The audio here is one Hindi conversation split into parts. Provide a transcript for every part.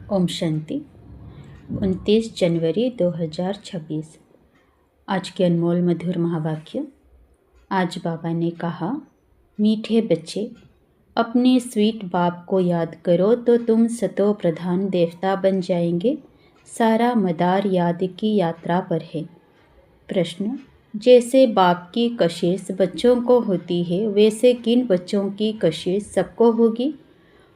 ओम शांति। 29 जनवरी 2026। आज के अनमोल मधुर महावाक्य। आज बाबा ने कहा, मीठे बच्चे, अपने स्वीट बाप को याद करो तो तुम सतो प्रधान देवता बन जाएंगे। सारा मदार याद की यात्रा पर है। प्रश्न, जैसे बाप की कशिश बच्चों को होती है, वैसे किन बच्चों की कशिश सबको होगी?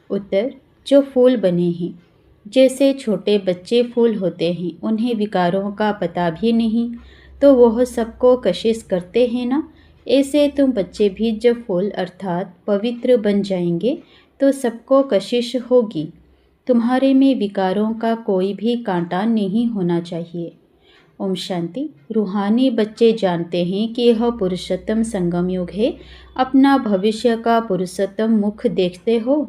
उत्तर, जो फूल बने हैं। जैसे छोटे बच्चे फूल होते हैं, उन्हें विकारों का पता भी नहीं, तो वह सबको कशिश करते हैं ना। ऐसे तुम बच्चे भी जब फूल अर्थात पवित्र बन जाएंगे तो सबको कशिश होगी। तुम्हारे में विकारों का कोई भी कांटा नहीं होना चाहिए। ओम शांति। रूहानी बच्चे जानते हैं कि यह पुरुषोत्तम संगम युग है। अपना भविष्य का पुरुषोत्तम मुख देखते हो,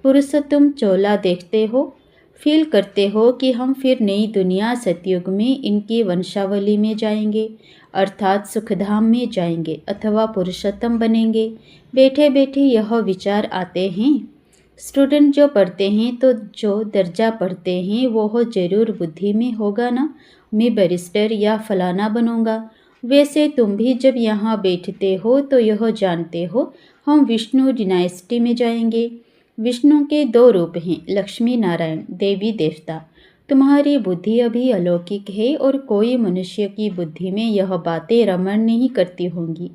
पुरुषोत्तम चोला देखते हो, फील करते हो कि हम फिर नई दुनिया सतयुग में इनकी वंशावली में जाएंगे, अर्थात सुखधाम में जाएंगे अथवा पुरुषोत्तम बनेंगे। बैठे बैठे यह विचार आते हैं। स्टूडेंट जो पढ़ते हैं तो जो दर्जा पढ़ते हैं वो जरूर बुद्धि में होगा ना, मैं बैरिस्टर या फलाना बनूंगा। वैसे तुम भी जब यहाँ बैठते हो तो यह जानते हो हम विष्णु डिनाइस्टी में जाएंगे। विष्णु के दो रूप हैं, लक्ष्मी नारायण, देवी देवता। तुम्हारी बुद्धि अभी अलौकिक है और कोई मनुष्य की बुद्धि में यह बातें रमण नहीं करती होंगी।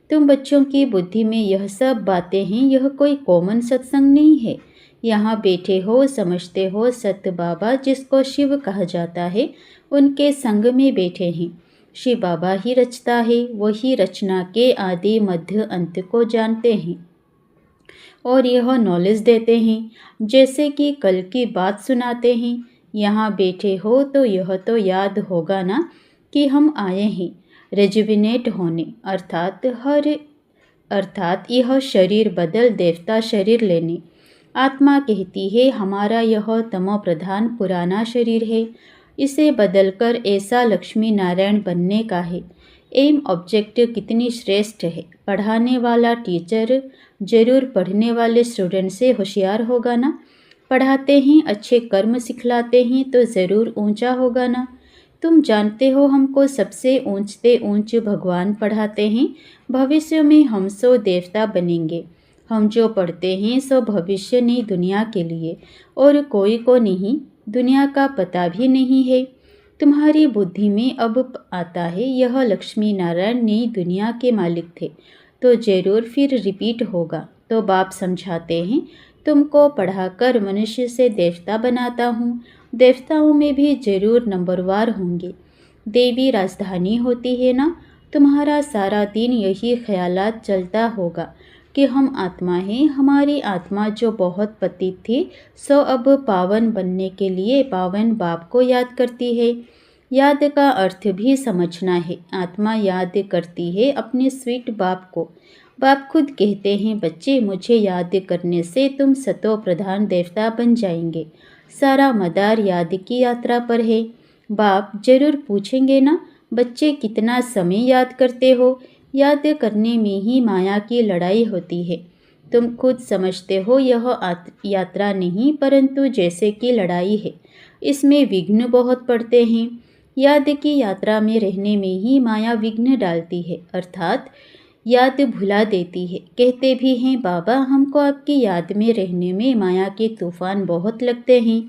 तुम बच्चों की बुद्धि में यह सब बातें हैं। यह कोई कॉमन सत्संग नहीं है। यहाँ बैठे हो, समझते हो सत्य बाबा जिसको शिव कहा जाता है, उनके संग में बैठे हैं। शिव बाबा ही रचता है, वही रचना के आदि मध्य अंत को जानते हैं और यह नॉलेज देते हैं। जैसे कि कल की बात सुनाते हैं। यहाँ बैठे हो तो यह तो याद होगा ना कि हम आए हैं रेजुविनेट होने, अर्थात यह शरीर बदल देवता शरीर लेने। आत्मा कहती है हमारा यह तमो प्रधान पुराना शरीर है, इसे बदलकर ऐसा लक्ष्मी नारायण बनने का है। एम ऑब्जेक्टिव कितनी श्रेष्ठ है। पढ़ाने वाला टीचर जरूर पढ़ने वाले स्टूडेंट से होशियार होगा ना। पढ़ाते हैं, अच्छे कर्म सिखलाते हैं तो ज़रूर ऊंचा होगा ना। तुम जानते हो हमको सबसे ऊंचते ऊंच भगवान पढ़ाते हैं। भविष्य में हम सो देवता बनेंगे। हम जो पढ़ते हैं सो भविष्य नहीं दुनिया के लिए, और कोई को नहीं, दुनिया का पता भी नहीं है। तुम्हारी बुद्धि में अब आता है यह लक्ष्मी नारायण नई दुनिया के मालिक थे, तो जरूर फिर रिपीट होगा। तो बाप समझाते हैं तुमको पढ़ाकर मनुष्य से देवता बनाता हूँ। देवताओं में भी जरूर नंबरवार होंगे। देवी राजधानी होती है ना। तुम्हारा सारा दिन यही ख्यालात चलता होगा कि हम आत्मा हैं। हमारी आत्मा जो बहुत पतित थी सो अब पावन बनने के लिए पावन बाप को याद करती है। याद का अर्थ भी समझना है। आत्मा याद करती है अपने स्वीट बाप को। बाप खुद कहते हैं, बच्चे मुझे याद करने से तुम सतो प्रधान देवता बन जाएंगे। सारा मदार याद की यात्रा पर है। बाप जरूर पूछेंगे ना, बच्चे कितना समय याद करते हो? याद करने में ही माया की लड़ाई होती है। तुम खुद समझते हो यह यात्रा नहीं परंतु जैसे कि लड़ाई है। इसमें विघ्न बहुत पड़ते हैं। याद की यात्रा में रहने में ही माया विघ्न डालती है, अर्थात याद भुला देती है। कहते भी हैं बाबा हमको आपकी याद में रहने में माया के तूफान बहुत लगते हैं।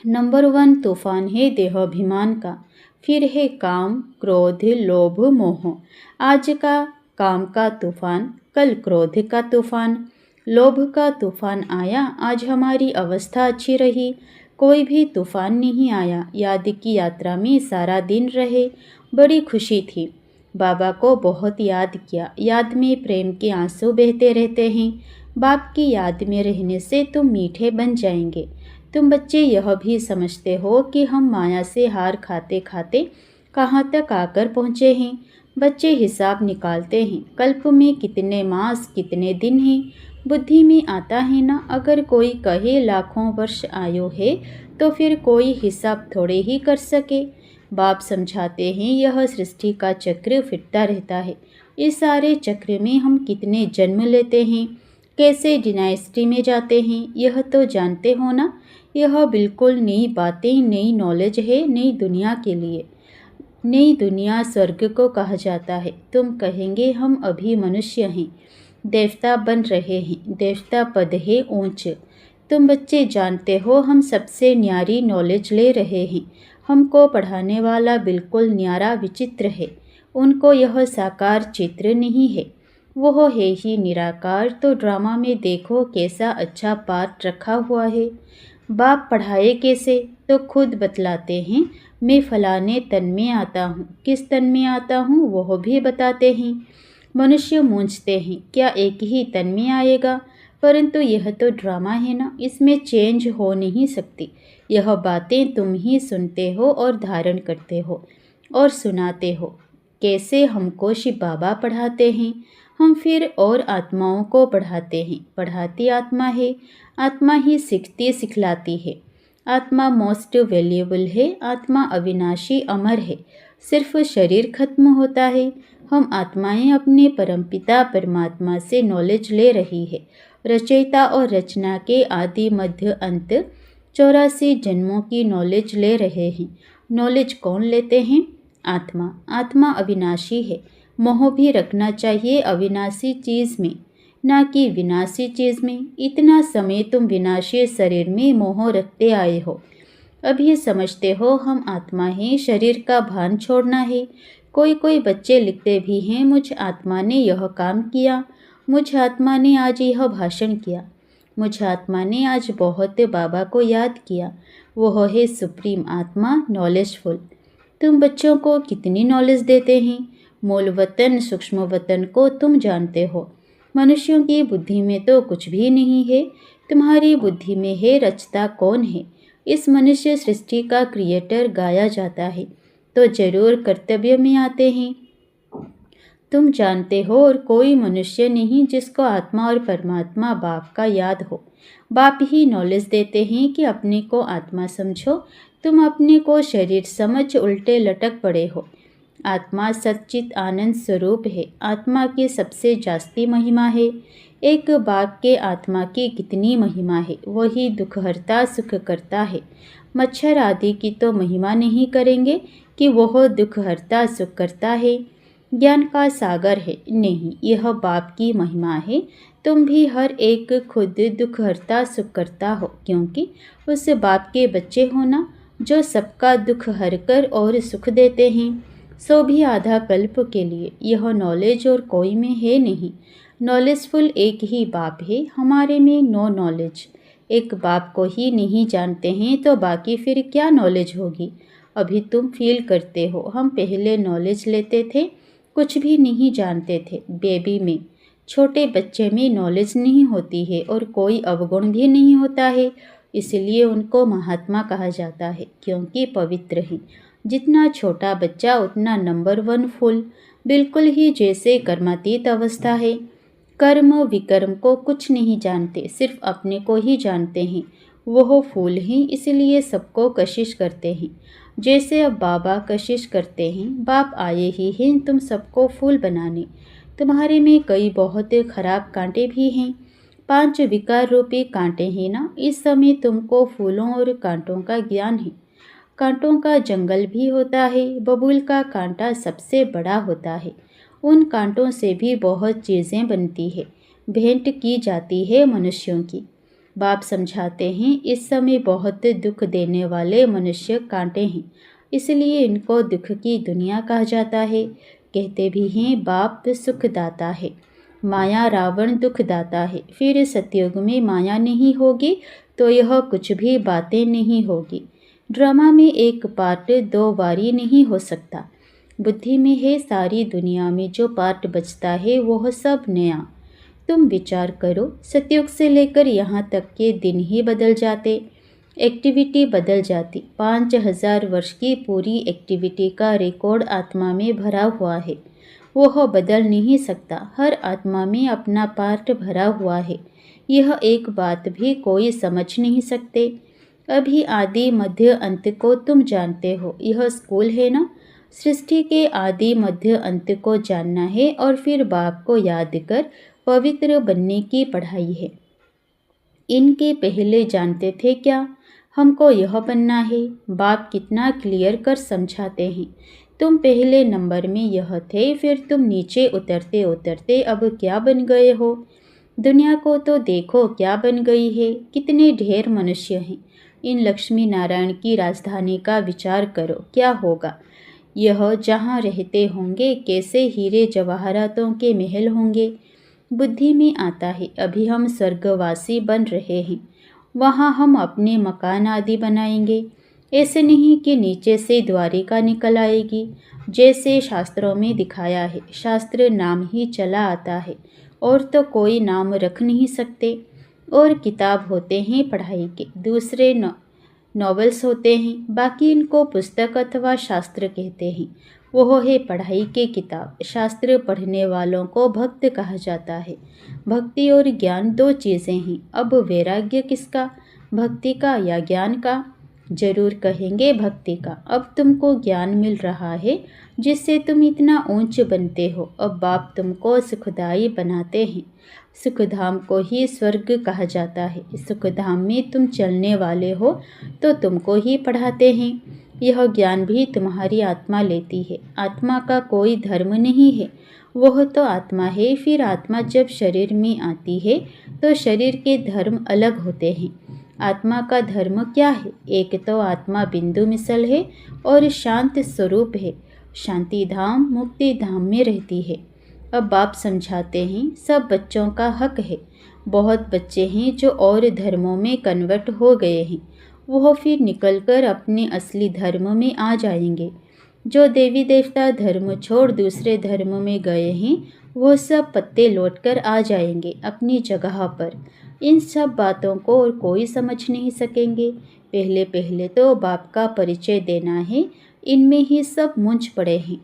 नंबर 1 तूफान है देहाभिमान का, फिर है काम, क्रोध, लोभ, मोह। आज का काम का तूफान, कल क्रोध का तूफान, लोभ का तूफान आया। आज हमारी अवस्था अच्छी रही, कोई भी तूफान नहीं आया। याद की यात्रा में सारा दिन रहे, बड़ी खुशी थी। बाबा को बहुत याद किया। याद में प्रेम के आंसू बहते रहते हैं। बाप की याद में रहने से तुम मीठे बन जाएंगे। तुम बच्चे यह भी समझते हो कि हम माया से हार खाते खाते कहाँ तक आकर पहुँचे हैं। बच्चे हिसाब निकालते हैं, कल्प में कितने मास कितने दिन हैं। बुद्धि में आता है ना, अगर कोई कहे लाखों वर्ष आयु है तो फिर कोई हिसाब थोड़े ही कर सके। बाप समझाते हैं यह सृष्टि का चक्र फिरता रहता है। इस सारे चक्र में हम कितने जन्म लेते हैं, कैसे डिनाइस्टी में जाते हैं, यह तो जानते हो ना। यह बिल्कुल नई बातें, नई नॉलेज है, नई दुनिया के लिए। नई दुनिया स्वर्ग को कहा जाता है। तुम कहेंगे हम अभी मनुष्य हैं, देवता बन रहे हैं, देवता पद है ऊंच। तुम बच्चे जानते हो हम सबसे न्यारी नॉलेज ले रहे हैं। हमको पढ़ाने वाला बिल्कुल न्यारा विचित्र है। उनको यह साकार चित्र नहीं है, वो है ही निराकार। तो ड्रामा में देखो कैसा अच्छा पाठ रखा हुआ है। बाप पढ़ाए कैसे, तो खुद बतलाते हैं। मैं फलाने तन में आता हूँ, किस तन में आता हूँ वह भी बताते हैं। मनुष्य मूंझते हैं, क्या एक ही तन में आएगा? परंतु यह तो ड्रामा है ना, इसमें चेंज हो नहीं सकती। यह बातें तुम ही सुनते हो और धारण करते हो और सुनाते हो। कैसे हमको शिव बाबा पढ़ाते हैं, हम फिर और आत्माओं को पढ़ाते हैं। पढ़ाती आत्मा है, आत्मा ही सीखती सिखलाती है। आत्मा मोस्ट वैल्यूएबल है, आत्मा अविनाशी अमर है। सिर्फ शरीर खत्म होता है। हम आत्माएं अपने परमपिता परमात्मा से नॉलेज ले रही है। रचयिता और रचना के आदि मध्य अंत 84 जन्मों की नॉलेज ले रहे हैं। नॉलेज कौन लेते हैं? आत्मा। आत्मा अविनाशी है। मोह भी रखना चाहिए अविनाशी चीज़ में, ना कि विनाशी चीज़ में। इतना समय तुम विनाशी शरीर में मोह रखते आए हो, अभी समझते हो हम आत्मा हैं, शरीर का भान छोड़ना है। कोई कोई बच्चे लिखते भी हैं, मुझ आत्मा ने यह काम किया, मुझ आत्मा ने आज यह भाषण किया, मुझ आत्मा ने आज बहुत बाबा को याद किया। वह है सुप्रीम आत्मा, नॉलेजफुल। तुम बच्चों को कितनी नॉलेज देते हैं? मूल वतन सूक्ष्म वतन को तुम जानते हो। मनुष्यों की बुद्धि में तो कुछ भी नहीं है, तुम्हारी बुद्धि में है। रचता कौन है? इस मनुष्य सृष्टि का क्रिएटर गाया जाता है, तो जरूर कर्तव्य में आते हैं। तुम जानते हो और कोई मनुष्य नहीं जिसको आत्मा और परमात्मा बाप का याद हो। बाप ही नॉलेज देते हैं कि अपने को आत्मा समझो। तुम अपने को शरीर समझ उल्टे लटक पड़े हो। आत्मा सच्चित आनंद स्वरूप है। आत्मा की सबसे जास्ती महिमा है। एक बाप के आत्मा की कितनी महिमा है। वही दुखहर्ता सुख करता है। मच्छर आदि की तो महिमा नहीं करेंगे कि वह दुखहर्ता सुख करता है। ज्ञान का सागर है, नहीं, यह बाप की महिमा है। तुम भी हर एक खुद दुखहर्ता सुख करता हो, क्योंकि उस बाप के बच्चे हो ना, जो सबका दुख हर कर और सुख देते हैं। सो भी आधा कल्प के लिए। यह नॉलेज और कोई में है नहीं। नॉलेजफुल एक ही बाप है, हमारे में नो नॉलेज। एक बाप को ही नहीं जानते हैं तो बाकी फिर क्या नॉलेज होगी? अभी तुम फील करते हो, हम पहले नॉलेज लेते थे, कुछ भी नहीं जानते थे। बेबी में, छोटे बच्चे में नॉलेज नहीं होती है और कोई अवगुण भी नहीं होता है, इसलिए उनको महात्मा कहा जाता है, क्योंकि पवित्र हैं। जितना छोटा बच्चा उतना नंबर 1 फुल, बिल्कुल ही जैसे कर्मातीत अवस्था है। कर्म विकर्म को कुछ नहीं जानते, सिर्फ अपने को ही जानते हैं। वह फूल हैं, इसलिए सबको कशिश करते हैं। जैसे अब बाबा कशिश करते हैं, बाप आए ही हैं तुम सबको फूल बनाने। तुम्हारे में कई बहुत खराब कांटे भी हैं, 5 विकार रूपी कांटे हैं ना। इस समय तुमको फूलों और कांटों का ज्ञान है। कांटों का जंगल भी होता है, बबूल का कांटा सबसे बड़ा होता है। उन कांटों से भी बहुत चीज़ें बनती है, भेंट की जाती है मनुष्यों की। बाप समझाते हैं, इस समय बहुत दुख देने वाले मनुष्य कांटे हैं, इसलिए इनको दुख की दुनिया कहा जाता है। कहते भी हैं बाप सुखदाता है, माया रावण दुखदाता है। फिर सतयुग में माया नहीं होगी तो यह कुछ भी बातें नहीं होगी। ड्रामा में एक पार्ट 2 बारी नहीं हो सकता। बुद्धि में है सारी दुनिया में जो पार्ट बचता है वह सब नया। तुम विचार करो, सतयुग से लेकर यहाँ तक के दिन ही बदल जाते, एक्टिविटी बदल जाती। 5000 वर्ष की पूरी एक्टिविटी का रिकॉर्ड आत्मा में भरा हुआ है, वह बदल नहीं सकता। हर आत्मा में अपना पार्ट भरा हुआ है। यह एक बात भी कोई समझ नहीं सकते। अभी आदि मध्य अंत को तुम जानते हो, यह स्कूल है ना। सृष्टि के आदि मध्य अंत को जानना है और फिर बाप को याद कर पवित्र बनने की पढ़ाई है। इनके पहले जानते थे क्या? हमको यह बनना है। बाप कितना क्लियर कर समझाते हैं। तुम पहले नंबर में यह थे, फिर तुम नीचे उतरते उतरते अब क्या बन गए हो। दुनिया को तो देखो क्या बन गई है। कितने ढेर मनुष्य हैं। इन लक्ष्मी नारायण की राजधानी का विचार करो, क्या होगा। यह जहाँ रहते होंगे कैसे हीरे जवाहरातों के महल होंगे। बुद्धि में आता है अभी हम स्वर्गवासी बन रहे हैं, वहाँ हम अपने मकान आदि बनाएंगे। ऐसे नहीं कि नीचे से द्वारिका निकल आएगी, जैसे शास्त्रों में दिखाया है। शास्त्र नाम ही चला आता है और तो कोई नाम रख नहीं सकते। और किताब होते हैं पढ़ाई के, दूसरे नॉवेल्स होते हैं, बाकी इनको पुस्तक अथवा शास्त्र कहते हैं। वो है पढ़ाई के किताब। शास्त्र पढ़ने वालों को भक्त कहा जाता है। भक्ति और ज्ञान दो चीज़ें हैं। अब वैराग्य किसका, भक्ति का या ज्ञान का। जरूर कहेंगे भक्ति का। अब तुमको ज्ञान मिल रहा है जिससे तुम इतना ऊंच बनते हो। अब बाप तुमको सुखदायी बनाते हैं। सुखधाम को ही स्वर्ग कहा जाता है। सुखधाम में तुम चलने वाले हो तो तुमको ही पढ़ाते हैं। यह ज्ञान भी तुम्हारी आत्मा लेती है। आत्मा का कोई धर्म नहीं है, वह तो आत्मा है। फिर आत्मा जब शरीर में आती है तो शरीर के धर्म अलग होते हैं। आत्मा का धर्म क्या है। एक तो आत्मा बिंदु मिसल है और शांत स्वरूप है। शांति धाम मुक्ति धाम में रहती है। अब बाप समझाते हैं सब बच्चों का हक है। बहुत बच्चे हैं जो और धर्मों में कन्वर्ट हो गए हैं, वह फिर निकलकर अपने असली धर्म में आ जाएंगे। जो देवी देवता धर्म छोड़ दूसरे धर्म में गए हैं वो सब पत्ते लौटकर आ जाएंगे अपनी जगह पर। इन सब बातों को और कोई समझ नहीं सकेंगे। पहले पहले तो बाप का परिचय देना है, इनमें ही सब मूंझ पड़े हैं।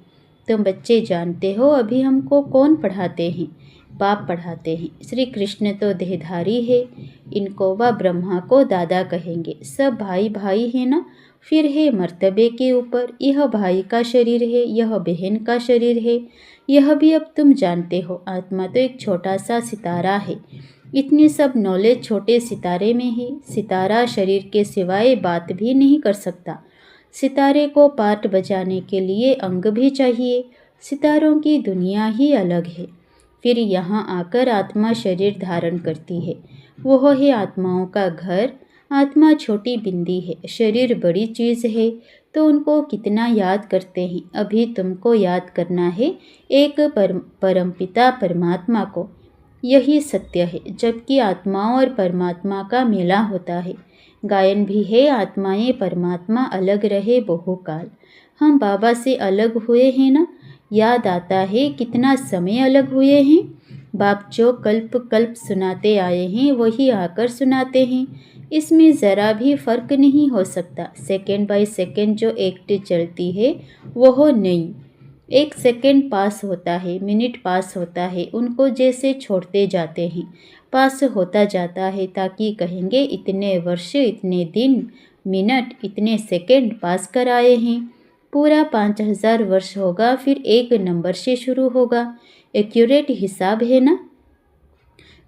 तुम बच्चे जानते हो अभी हमको कौन पढ़ाते हैं, बाप पढ़ाते हैं। श्री कृष्ण तो देहधारी है, इनको व ब्रह्मा को दादा कहेंगे। सब भाई भाई है ना। फिर है मर्तबे के ऊपर, यह भाई का शरीर है, यह बहन का शरीर है। यह भी अब तुम जानते हो। आत्मा तो एक छोटा सा सितारा है। इतनी सब नॉलेज छोटे सितारे में है। सितारा शरीर के सिवाय बात भी नहीं कर सकता। सितारे को पार्ट बजाने के लिए अंग भी चाहिए। सितारों की दुनिया ही अलग है। फिर यहाँ आकर आत्मा शरीर धारण करती है। वह है आत्माओं का घर। आत्मा छोटी बिंदी है, शरीर बड़ी चीज़ है, तो उनको कितना याद करते हैं। अभी तुमको याद करना है एक परमपिता परमात्मा को। यही सत्य है। जबकि आत्माओं और परमात्मा का मेला होता है। गायन भी है आत्माएं परमात्मा अलग रहे बहुकाल। हम बाबा से अलग हुए हैं ना। याद आता है कितना समय अलग हुए हैं। बाप जो कल्प कल्प सुनाते आए हैं वही आकर सुनाते हैं। इसमें ज़रा भी फ़र्क नहीं हो सकता। सेकंड बाय सेकंड जो एक्ट चलती है वह नहीं। एक सेकंड पास होता है, मिनट पास होता है, उनको जैसे छोड़ते जाते हैं पास होता जाता है, ताकि कहेंगे इतने वर्ष, इतने दिन, मिनट, इतने सेकंड पास कर आए हैं। पूरा 5000 वर्ष होगा, फिर एक नंबर से शुरू होगा। एक्यूरेट हिसाब है ना।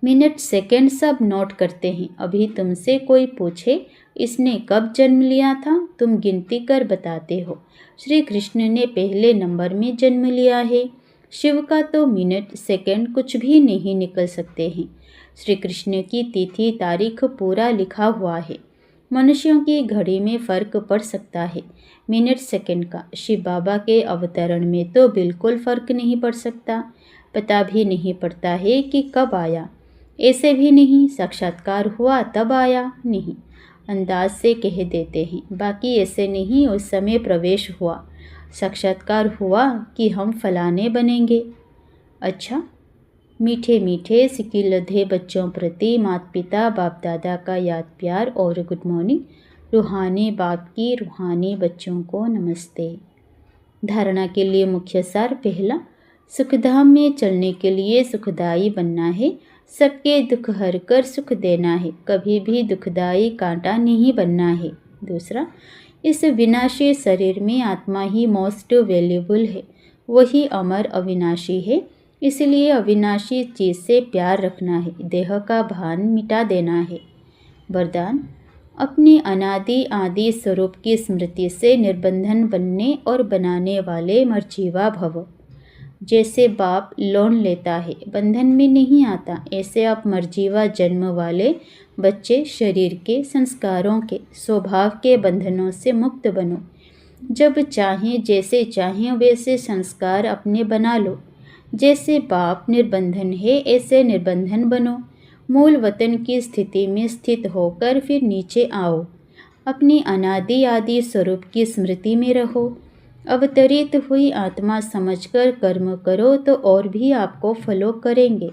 मिनट सेकंड सब नोट करते हैं। अभी तुमसे कोई पूछे इसने कब जन्म लिया था, तुम गिनती कर बताते हो। श्री कृष्ण ने पहले नंबर में जन्म लिया है। शिव का तो मिनट सेकंड कुछ भी नहीं निकल सकते हैं। श्री कृष्ण की तिथि तारीख पूरा लिखा हुआ है। मनुष्यों की घड़ी में फ़र्क पड़ सकता है मिनट सेकंड का। शिव बाबा के अवतरण में तो बिल्कुल फ़र्क नहीं पड़ सकता। पता भी नहीं पड़ता है कि कब आया। ऐसे भी नहीं साक्षात्कार हुआ तब आया, नहीं। अंदाज से कह देते हैं, बाकी ऐसे नहीं उस समय प्रवेश हुआ, साक्षात्कार हुआ कि हम फलाने बनेंगे। अच्छा। मीठे मीठे सिकिलधे बच्चों प्रति माता पिता बाप दादा का याद प्यार और गुड मॉर्निंग। रूहानी बाप की रूहानी बच्चों को नमस्ते। धारणा के लिए मुख्य सार। पहला, सुखधाम में चलने के लिए सुखदायी बनना है। सबके दुख हर कर सुख देना है। कभी भी दुखदायी कांटा नहीं बनना है। दूसरा, इस विनाशी शरीर में आत्मा ही मोस्ट वैल्यूबल है। वही अमर अविनाशी है। इसलिए अविनाशी चीज़ से प्यार रखना है। देह का भान मिटा देना है। वरदान, अपने अनादि आदि स्वरूप की स्मृति से निर्बंधन बनने और बनाने वाले मर्जीवा भव। जैसे बाप लोन लेता है, बंधन में नहीं आता, ऐसे आप मर्जीवा जन्म वाले बच्चे शरीर के, संस्कारों के, स्वभाव के बंधनों से मुक्त बनो। जब चाहें, जैसे चाहें वैसे संस्कार अपने बना लो। जैसे बाप निर्बंधन है, ऐसे निर्बंधन बनो। मूल वतन की स्थिति में स्थित होकर फिर नीचे आओ। अपनी अनादि आदि स्वरूप की स्मृति में रहो। अवतरित हुई आत्मा समझकर कर्म करो तो और भी आपको फॉलो करेंगे।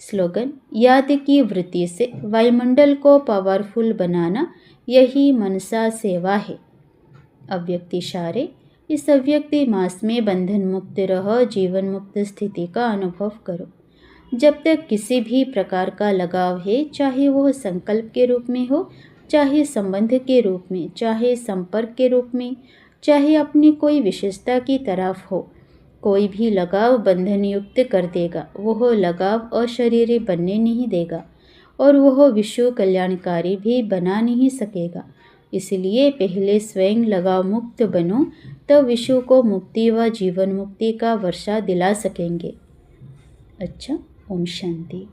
स्लोगन: याद की वृत्ति से वायुमंडल को पावरफुल बनाना, यही मनसा सेवा है। अव्यक्त इशारे: इस अव्यक्ति मास में बंधन मुक्त रह जीवन मुक्त स्थिति का अनुभव करो। जब तक किसी भी प्रकार का लगाव है, चाहे वह संकल्प के रूप में हो, चाहे संबंध के रूप में, चाहे संपर्क के रूप में, चाहे अपनी कोई विशेषता की तरफ हो, कोई भी लगाव बंधन युक्त कर देगा। वह लगाव अशरीरी बनने नहीं देगा और वह विश्व कल्याणकारी भी बना नहीं सकेगा। इसलिए पहले स्वयं लगाव मुक्त बनो, तब विश्व को मुक्ति व जीवन मुक्ति का वर्षा दिला सकेंगे। अच्छा, ओम शांति।